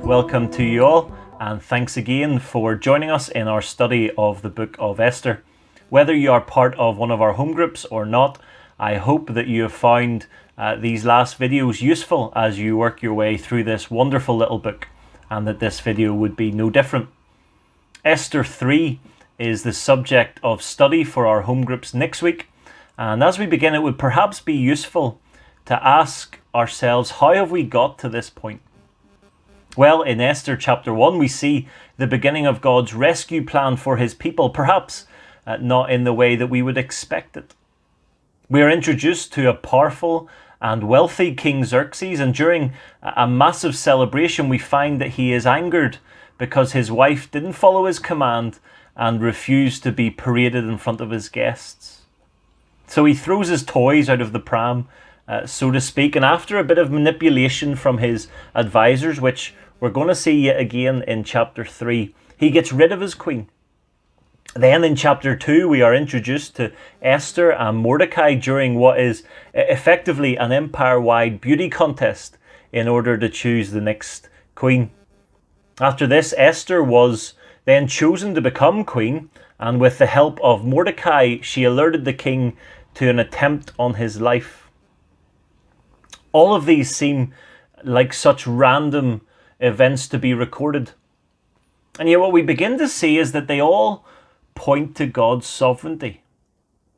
Welcome to you all, and thanks again for joining us in our study of the book of Esther. Whether you are part of one of our home groups or not, I hope that you have found these last videos useful as you work your way through this wonderful little book, and that this video would be no different. Esther 3 is the subject of study for our home groups next week, and as we begin, it would perhaps be useful to ask ourselves, how have we got to this point? Well, in Esther chapter 1, we see the beginning of God's rescue plan for his people, perhaps not in the way that we would expect it. We are introduced to a powerful and wealthy King Xerxes, and during a massive celebration, we find that he is angered because his wife didn't follow his command and refused to be paraded in front of his guests. So he throws his toys out of the pram, so to speak, and after a bit of manipulation from his advisors, which we're going to see yet again in chapter 3, he gets rid of his queen. Then in chapter 2, we are introduced to Esther and Mordecai during what is effectively an empire-wide beauty contest in order to choose the next queen. After this, Esther was then chosen to become queen, and with the help of Mordecai, she alerted the king to an attempt on his life. All of these seem like such random events to be recorded. And yet what we begin to see is that they all point to God's sovereignty.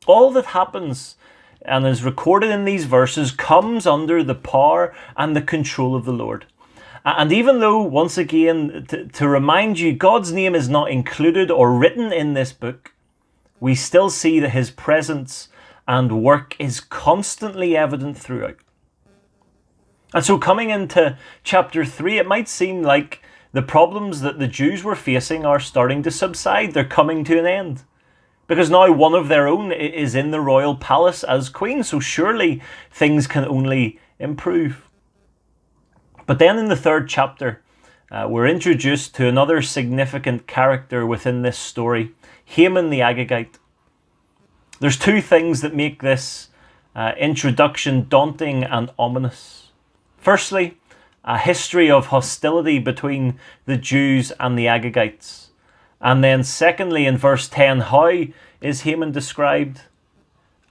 All that happens and is recorded in these verses comes under the power and the control of the Lord. And even though, once again, to remind you, God's name is not included or written in this book, we still see that his presence and work is constantly evident throughout. And so coming into chapter 3, it might seem like the problems that the Jews were facing are starting to subside. They're coming to an end. Because now one of their own is in the royal palace as queen, so surely things can only improve. But then in the third chapter, we're introduced to another significant character within this story, Haman the Agagite. There's two things that make this introduction daunting and ominous. Firstly, a history of hostility between the Jews and the Agagites. And then secondly, in verse 10, how is Haman described?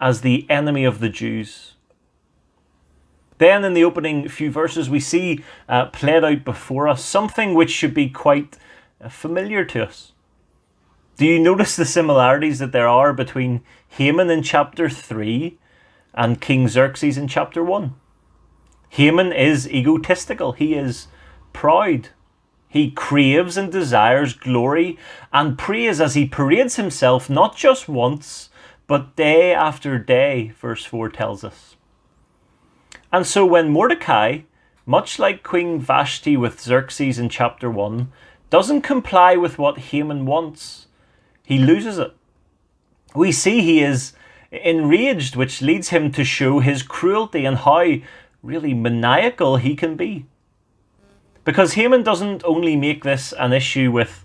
As the enemy of the Jews. Then in the opening few verses, we see played out before us something which should be quite familiar to us. Do you notice the similarities that there are between Haman in chapter 3 and King Xerxes in chapter 1? Haman is egotistical. He is proud. He craves and desires glory and praise as he parades himself not just once, but day after day, verse 4 tells us. And so when Mordecai, much like Queen Vashti with Xerxes in chapter 1, doesn't comply with what Haman wants, he loses it. We see he is enraged, which leads him to show his cruelty and how really maniacal he can be. Because Haman doesn't only make this an issue with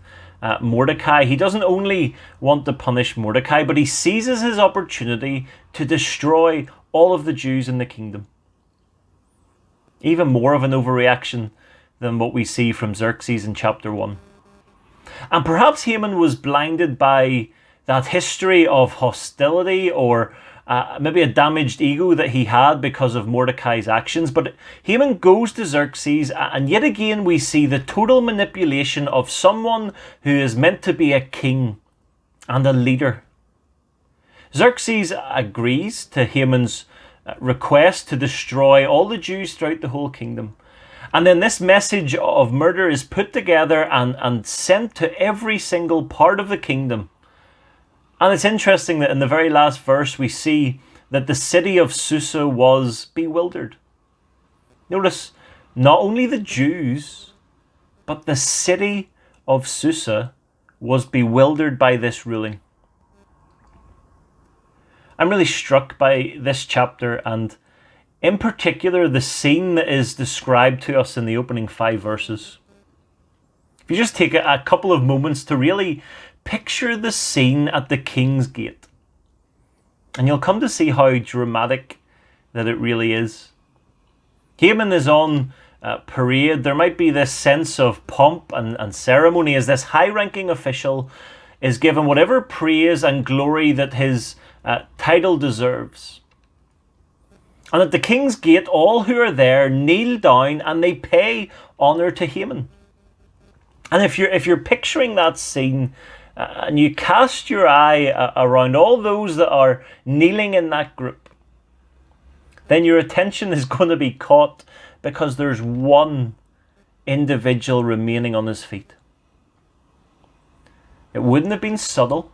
Mordecai, he doesn't only want to punish Mordecai, but he seizes his opportunity to destroy all of the Jews in the kingdom. Even more of an overreaction than what we see from Xerxes in chapter 1. And perhaps Haman was blinded by that history of hostility or maybe a damaged ego that he had because of Mordecai's actions. But Haman goes to Xerxes, and yet again we see the total manipulation of someone who is meant to be a king and a leader. Xerxes agrees to Haman's request to destroy all the Jews throughout the whole kingdom. And then this message of murder is put together and sent to every single part of the kingdom. And it's interesting that in the very last verse we see that the city of Susa was bewildered. Notice, not only the Jews, but the city of Susa was bewildered by this ruling. I'm really struck by this chapter, and in particular the scene that is described to us in the opening 5 verses. If you just take a couple of moments to really picture the scene at the king's gate, and you'll come to see how dramatic that it really is. Haman is on parade. There might be this sense of pomp and ceremony as this high-ranking official is given whatever praise and glory that his title deserves. And at the king's gate, all who are there kneel down and they pay honour to Haman. And if you're picturing that scene, and you cast your eye around all those that are kneeling in that group, then your attention is going to be caught because there's one individual remaining on his feet. It wouldn't have been subtle,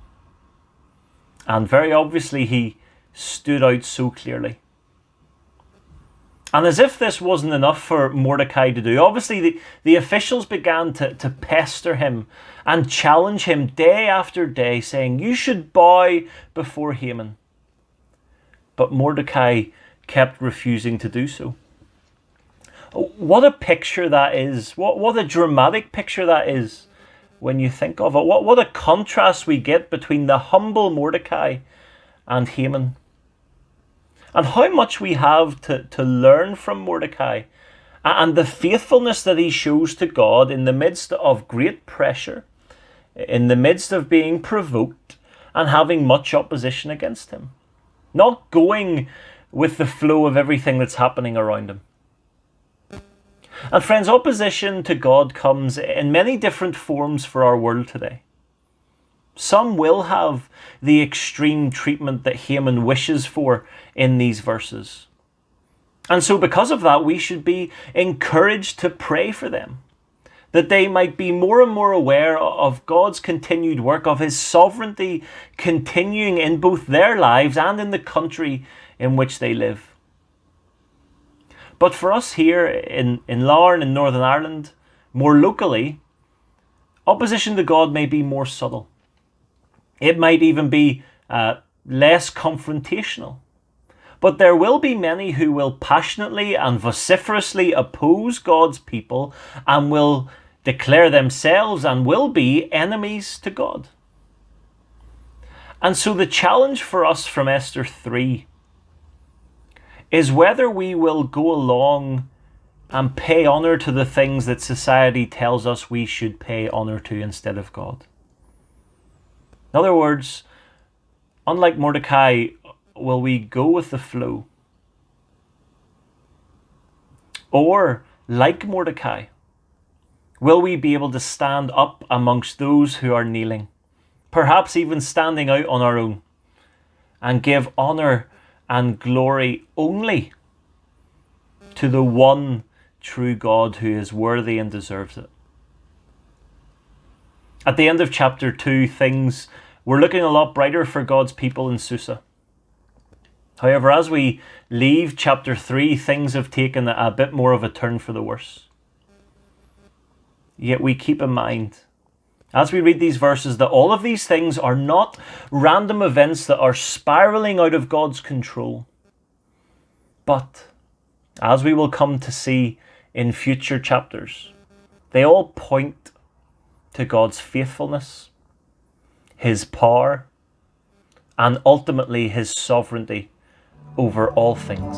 and very obviously he stood out so clearly. And as if this wasn't enough for Mordecai to do, obviously the officials began to pester him and challenge him day after day, saying, "You should bow before Haman." But Mordecai kept refusing to do so. What a picture that is. What a dramatic picture that is when you think of it. What a contrast we get between the humble Mordecai and Haman. And how much we have to learn from Mordecai and the faithfulness that he shows to God in the midst of great pressure, in the midst of being provoked and having much opposition against him. Not going with the flow of everything that's happening around him. And friends, opposition to God comes in many different forms for our world today. Some will have the extreme treatment that Haman wishes for in these verses. And so because of that, we should be encouraged to pray for them, that they might be more and more aware of God's continued work, of his sovereignty continuing in both their lives and in the country in which they live. But for us here in Larne, in Northern Ireland, more locally, opposition to God may be more subtle. It might even be less confrontational. But there will be many who will passionately and vociferously oppose God's people and will declare themselves and will be enemies to God. And so the challenge for us from Esther 3 is whether we will go along and pay honour to the things that society tells us we should pay honour to instead of God. In other words, unlike Mordecai, will we go with the flow? Or, like Mordecai, will we be able to stand up amongst those who are kneeling, perhaps even standing out on our own, and give honour and glory only to the one true God who is worthy and deserves it? At the end of chapter 2, things were looking a lot brighter for God's people in Susa. However, as we leave chapter 3, things have taken a bit more of a turn for the worse. Yet we keep in mind, as we read these verses, that all of these things are not random events that are spiraling out of God's control. But, as we will come to see in future chapters, they all point to God's faithfulness, his power, and ultimately his sovereignty over all things.